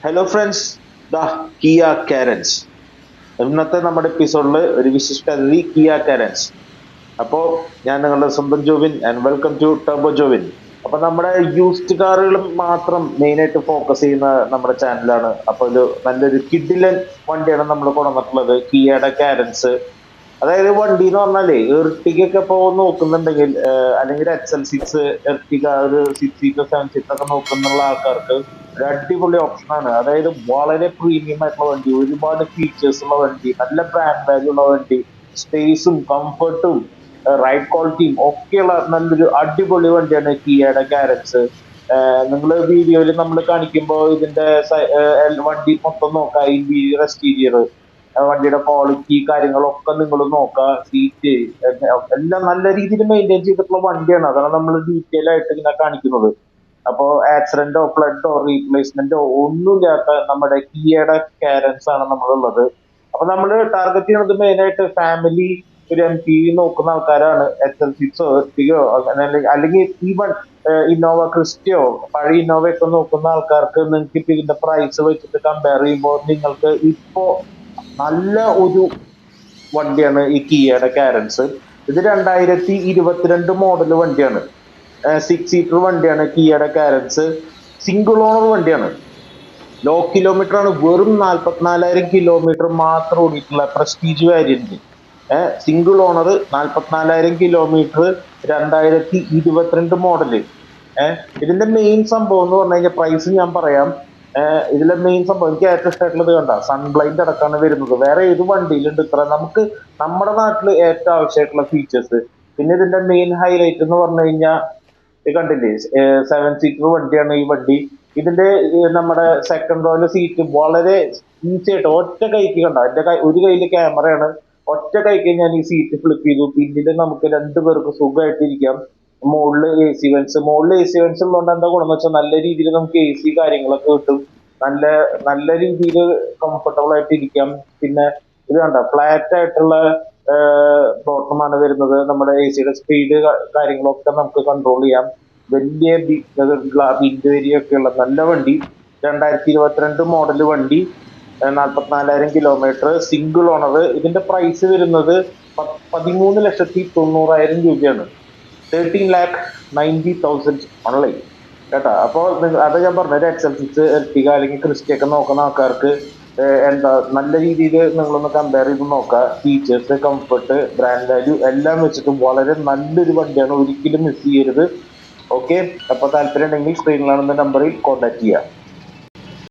Hello friends, the Kia Carens. ഇന്നത്തെ നമ്മുടെ എപ്പിസോഡിൽ ഒരു വിശിഷ്ട അതിഥി കിയ കാരൻസ്. അപ്പോ ഞാൻ നിങ്ങളുടെ സ്വന്തം Jovin and welcome to turbo Jovin. അപ്പൊ നമ്മുടെ യൂസ്ഡ് കാറുകൾ മാത്രം മെയിൻ ആയിട്ട് ഫോക്കസ് ചെയ്യുന്ന നമ്മുടെ ചാനലാണ്. അപ്പൊ ഒരു നല്ലൊരു കിഡിലൻ വണ്ടിയാണ് നമ്മൾ കൊണ്ടുവന്നിട്ടുള്ളത്, കിയയുടെ കാരൻസ്. അതായത് വണ്ടി എന്ന് പറഞ്ഞാലേ എർട്ടിക ഒക്കെ ഇപ്പൊ നോക്കുന്നുണ്ടെങ്കിൽ അല്ലെങ്കിൽ XL6 എർട്ടിക ഒരു 6 സീറ്റർ 7 സീറ്റർ ഒക്കെ നോക്കുന്നുള്ള ആൾക്കാർക്ക് ഒരു അടിപൊളി ഓപ്ഷനാണ്. അതായത് വളരെ പ്രീമിയം ആയിട്ടുള്ള വണ്ടി, ഒരുപാട് ഫീച്ചേഴ്സ് ഉള്ള വണ്ടി, നല്ല ബ്രാൻഡ് വാല്യൂ ഉള്ള വണ്ടി, സ്പേസും കംഫർട്ടും റൈഡ് ക്വാളിറ്റിയും ഒക്കെയുള്ള നല്ലൊരു അടിപൊളി വണ്ടിയാണ് കിയയുടെ കാരൻസ്. നിങ്ങൾ വീഡിയോയിൽ നമ്മൾ കാണിക്കുമ്പോൾ ഇതിന്റെ വണ്ടി മൊത്തം നോക്കാം, ഇന്റീരിയർ എക്സ്റ്റീരിയർ, വണ്ടിയുടെ ക്വാളിറ്റി കാര്യങ്ങളൊക്കെ നിങ്ങൾ നോക്കുക. സീറ്റ് എല്ലാം നല്ല രീതിയിൽ മെയിൻറ്റെയിൻ ചെയ്തിട്ടുള്ള വണ്ടിയാണ്. അതാണ് നമ്മൾ ഡീറ്റെയിൽ ആയിട്ട് ഇങ്ങനെ കാണിക്കുന്നത്. അപ്പോ ആക്സിഡന്റോ ഫ്ലഡോ റീപ്ലേസ്മെന്റോ ഒന്നുമില്ലാത്ത നമ്മുടെ കിയയുടെ കാരൻസ് ആണ് നമ്മളുള്ളത്. അപ്പൊ നമ്മൾ ടാർഗറ്റ് ചെയ്യുന്നത് മെയിൻ ആയിട്ട് ഫാമിലി ഒരു MPV നോക്കുന്ന ആൾക്കാരാണ്. XL6 എർട്ടിഗയോ അല്ലെങ്കിൽ ഈവൺ ഇന്നോവ ക്രിസ്റ്റയോ പഴയ ഇന്നോവ ഒക്കെ നോക്കുന്ന ആൾക്കാർക്ക് നിങ്ങൾക്ക് ഇപ്പൊ ഇതിന്റെ പ്രൈസ് വെച്ചിട്ട് കമ്പയർ ചെയ്യുമ്പോൾ നിങ്ങൾക്ക് ഇപ്പോ നല്ല ഒരു വണ്ടിയാണ് ഈ കിയയുടെ കാരൻസ്. ഇത് 2022 മോഡൽ വണ്ടിയാണ്. 6 സീറ്റർ വണ്ടിയാണ് കിയയുടെ കാരൻസ്. സിംഗിൾ ഓണർ വണ്ടിയാണ്. ലോ കിലോമീറ്റർ ആണ്, വെറും 44,000 കിലോമീറ്റർ മാത്രം ഓടിയിട്ടുള്ള prestige variant. Single owner, 44,000 kilometre, 2022 model. ഇതിന്റെ മെയിൻ സംഭവം എന്ന് പറഞ്ഞു കഴിഞ്ഞാൽ പ്രൈസ് ഞാൻ പറയാം. ഇതിലെ മെയിൻ സംഭവം എനിക്ക് ഏറ്റവും ഇഷ്ടമായിട്ടുള്ളത് കണ്ട സൺബ്ലൈൻഡ് അടക്കമാണ് വരുന്നത്. വേറെ ഏത് വണ്ടിയിലുണ്ട് ഇത്ര നമുക്ക് നമ്മുടെ നാട്ടിൽ ഏറ്റവും ആവശ്യമായിട്ടുള്ള ഫീച്ചേഴ്സ്. പിന്നെ ഇതിന്റെ മെയിൻ ഹൈലൈറ്റ് എന്ന് പറഞ്ഞു കഴിഞ്ഞാൽ കണ്ടില്ലേ, 7 സീറ്റർ വണ്ടിയാണ് ഈ വണ്ടി. ഇതിന്റെ നമ്മുടെ സെക്കൻഡ് റോയിലെ സീറ്റ് വളരെ ഈസി ആയിട്ട് ഒറ്റ കൈക്ക് കണ്ട, എന്റെ ഒരു കയ്യില് ക്യാമറയാണ്, ഒറ്റ കൈക്ക് ഞാൻ ഈ സീറ്റ് ഫ്ലിപ്പ് ചെയ്തു. പിന്നില് നമുക്ക് രണ്ടുപേർക്ക് സുഖമായിട്ട് ഇരിക്കാം. മുകളിൽ AC വെന്റ്സ് ഉള്ളതുകൊണ്ട് എന്താ ഗുണം എന്ന് വെച്ചാൽ നല്ല രീതിയിൽ നമുക്ക് AC കാര്യങ്ങളൊക്കെ കിട്ടും. നല്ല നല്ല രീതിയിൽ കംഫർട്ടബിൾ ആയിട്ട് ഇരിക്കാം. പിന്നെ ഇത് കണ്ട ഫ്ലാറ്റ് ആയിട്ടുള്ള ബോട്ടമാണ് വരുന്നത്. നമ്മുടെ AC യുടെ സ്പീഡ് കാര്യങ്ങളൊക്കെ നമുക്ക് കൺട്രോൾ ചെയ്യാം. വലിയ വിൻഡ് ഏരിയ ഒക്കെ ഉള്ള നല്ല വണ്ടി. 2022 മോഡൽ വണ്ടി, 44,000 കിലോമീറ്റർ, സിംഗിൾ ഓണർ. ഇതിന്റെ പ്രൈസ് വരുന്നത് 13,90,000 രൂപയാണ്. 13,90,000 ഓൺലൈൻ കേട്ടാ. അപ്പോൾ അത് ഞാൻ പറഞ്ഞത് XL6 എർട്ടിക അല്ലെങ്കിൽ ക്രിസ്റ്റ ഒക്കെ നോക്കുന്ന ആൾക്കാർക്ക് എന്താ നല്ല രീതിയിൽ നിങ്ങളൊന്ന് കമ്പയർ ചെയ്ത് നോക്കുക. ഫീച്ചേഴ്സ്, കംഫർട്ട്, ബ്രാൻഡ് വാല്യൂ എല്ലാം വെച്ചിട്ട് വളരെ നല്ലൊരു വണ്ടിയാണ്. ഒരിക്കലും മിസ് ചെയ്യരുത്. ഓക്കെ, അപ്പൊ താല്പര്യം ഉണ്ടെങ്കിൽ സ്ക്രീനിൽ കാണുന്ന നമ്പറിൽ കോൺടാക്ട് ചെയ്യാം.